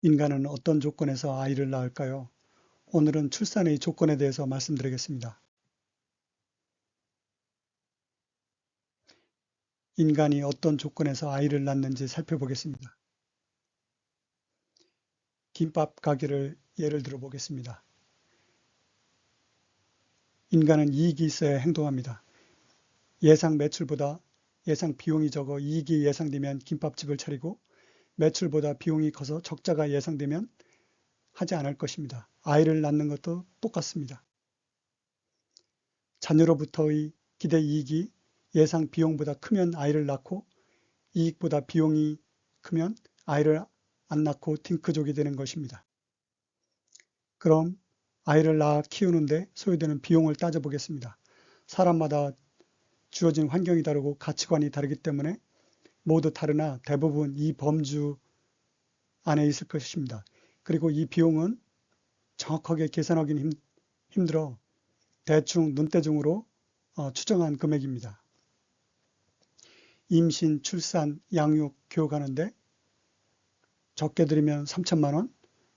인간은 어떤 조건에서 아이를 낳을까요? 오늘은 출산의 조건에 대해서 말씀드리겠습니다. 인간이 어떤 조건에서 아이를 낳는지 살펴보겠습니다. 김밥 가게를 예를 들어 보겠습니다. 인간은 이익이 있어야 행동합니다. 예상 매출보다 예상 비용이 적어 이익이 예상되면 김밥집을 차리고 매출보다 비용이 커서 적자가 예상되면 하지 않을 것입니다. 아이를 낳는 것도 똑같습니다. 자녀로부터의 기대 이익이 예상 비용보다 크면 아이를 낳고 이익보다 비용이 크면 아이를 안 낳고 딩크족이 되는 것입니다. 그럼 아이를 낳아 키우는데 소요되는 비용을 따져보겠습니다. 사람마다 주어진 환경이 다르고 가치관이 다르기 때문에 모두 다르나 대부분 이 범주 안에 있을 것입니다. 그리고 이 비용은 정확하게 계산하기는 힘들어 대충 눈대중으로 추정한 금액입니다. 임신, 출산, 양육, 교육하는데 적게 들이면 3천만 원,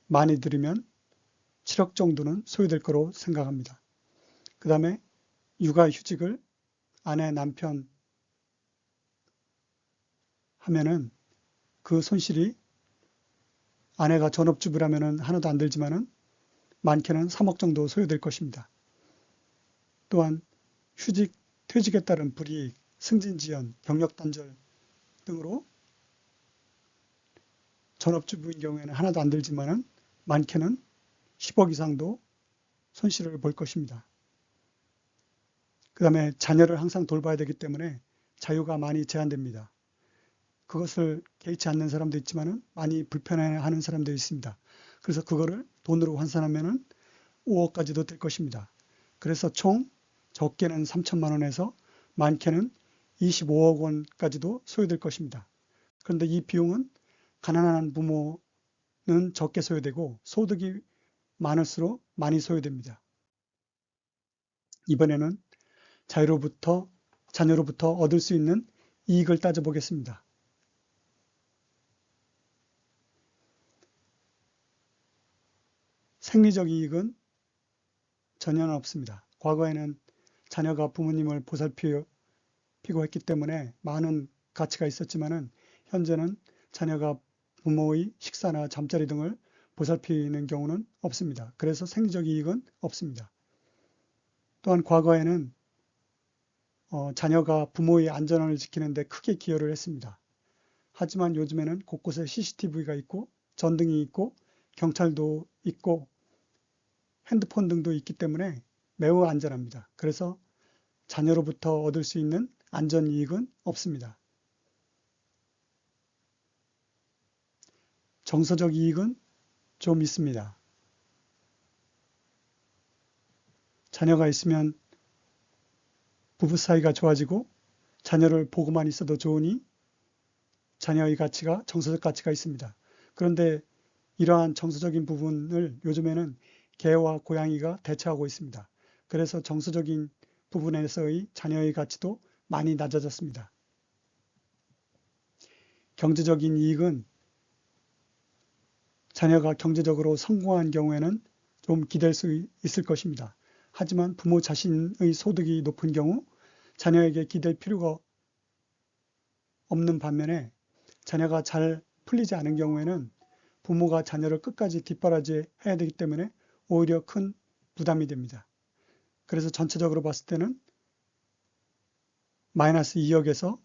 많이 들이면 7억 정도는 소요될 거로 생각합니다. 그 다음에 육아휴직을 아내, 남편 하면은 그 손실이 아내가 전업주부라면은 하나도 안 들지만은 많게는 3억 정도 소요될 것입니다. 또한 휴직, 퇴직에 따른 불이익, 승진지연, 경력단절 등으로 전업주부인 경우에는 하나도 안 들지만은 많게는 10억 이상도 손실을 볼 것입니다. 그 다음에 자녀를 항상 돌봐야 되기 때문에 자유가 많이 제한됩니다. 그것을 개의치 않는 사람도 있지만은 많이 불편해하는 사람도 있습니다. 그래서 그거를 돈으로 환산하면은 5억까지도 될 것입니다. 그래서 총 적게는 3천만 원에서 많게는 25억 원까지도 소요될 것입니다. 그런데 이 비용은 가난한 부모는 적게 소요되고 소득이 많을수록 많이 소요됩니다. 이번에는 자녀로부터 얻을 수 있는 이익을 따져보겠습니다. 생리적 이익은 전혀 없습니다. 과거에는 자녀가 부모님을 보살피고 했기 때문에 많은 가치가 있었지만은 현재는 자녀가 부모의 식사나 잠자리 등을 보살피는 경우는 없습니다. 그래서 생리적 이익은 없습니다. 또한 과거에는 자녀가 부모의 안전을 지키는 데 크게 기여를 했습니다. 하지만 요즘에는 곳곳에 CCTV가 있고 전등이 있고 경찰도 있고 핸드폰 등도 있기 때문에 매우 안전합니다. 그래서 자녀로부터 얻을 수 있는 안전이익은 없습니다. 정서적 이익은 좀 있습니다. 자녀가 있으면 부부 사이가 좋아지고 자녀를 보고만 있어도 좋으니 자녀의 가치가 정서적 가치가 있습니다. 그런데 이러한 정서적인 부분을 요즘에는 개와 고양이가 대체하고 있습니다. 그래서 정서적인 부분에서의 자녀의 가치도 많이 낮아졌습니다. 경제적인 이익은 자녀가 경제적으로 성공한 경우에는 좀 기댈 수 있을 것입니다. 하지만 부모 자신의 소득이 높은 경우 자녀에게 기댈 필요가 없는 반면에 자녀가 잘 풀리지 않은 경우에는 부모가 자녀를 끝까지 뒷바라지 해야 되기 때문에 오히려 큰 부담이 됩니다. 그래서 전체적으로 봤을 때는 마이너스 2억에서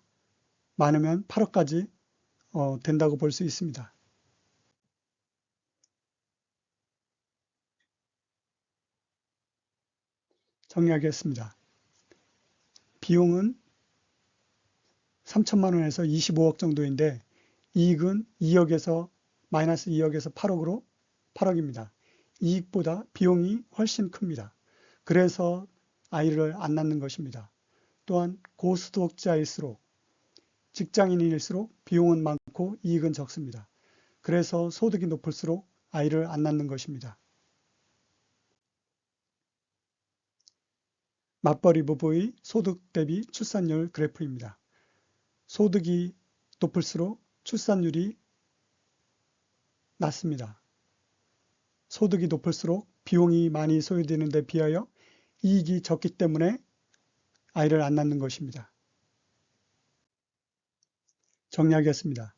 많으면 8억까지 된다고 볼 수 있습니다. 정리하겠습니다. 비용은 3천만 원에서 25억 정도인데 이익은 2억에서 마이너스 2억에서 8억입니다. 이익보다 비용이 훨씬 큽니다. 그래서 아이를 안 낳는 것입니다. 또한 고소득자일수록 직장인일수록 비용은 많고 이익은 적습니다. 그래서 소득이 높을수록 아이를 안 낳는 것입니다. 맞벌이 부부의 소득 대비 출산율 그래프입니다. 소득이 높을수록 출산율이 낮습니다. 소득이 높을수록 비용이 많이 소요되는 데 비하여 이익이 적기 때문에 아이를 안 낳는 것입니다. 정리하겠습니다.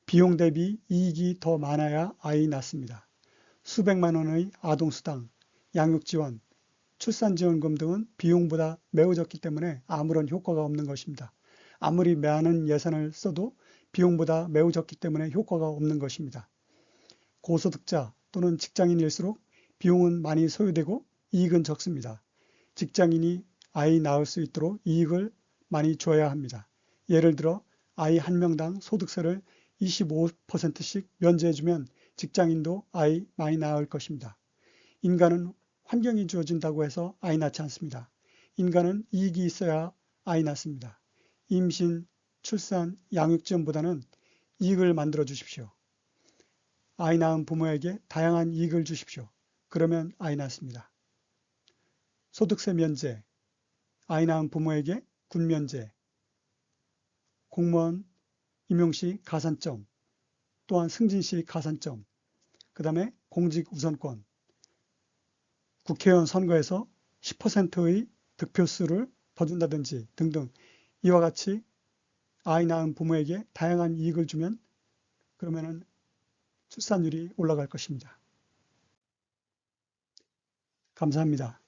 비용 대비 이익이 더 많아야 아이 낳습니다. 수백만 원의 아동수당, 양육지원, 출산지원금 등은 비용보다 매우 적기 때문에 아무런 효과가 없는 것입니다. 아무리 많은 예산을 써도 비용보다 매우 적기 때문에 효과가 없는 것입니다. 고소득자 또는 직장인일수록 비용은 많이 소요되고 이익은 적습니다. 직장인이 아이 낳을 수 있도록 이익을 많이 줘야 합니다. 예를 들어 아이 한 명당 소득세를 25%씩 면제해주면 직장인도 아이 많이 낳을 것입니다. 인간은 환경이 주어진다고 해서 아이 낳지 않습니다. 인간은 이익이 있어야 아이 낳습니다. 임신, 출산, 양육지원보다는 이익을 만들어 주십시오. 아이 낳은 부모에게 다양한 이익을 주십시오. 그러면 아이 낳습니다. 소득세 면제, 아이 낳은 부모에게 군 면제, 공무원 임용시 가산점, 또한 승진시 가산점, 그 다음에 공직 우선권, 국회의원 선거에서 10%의 득표수를 더 준다든지 등등 이와 같이 아이 낳은 부모에게 다양한 이익을 주면 그러면은 출산율이 올라갈 것입니다. 감사합니다.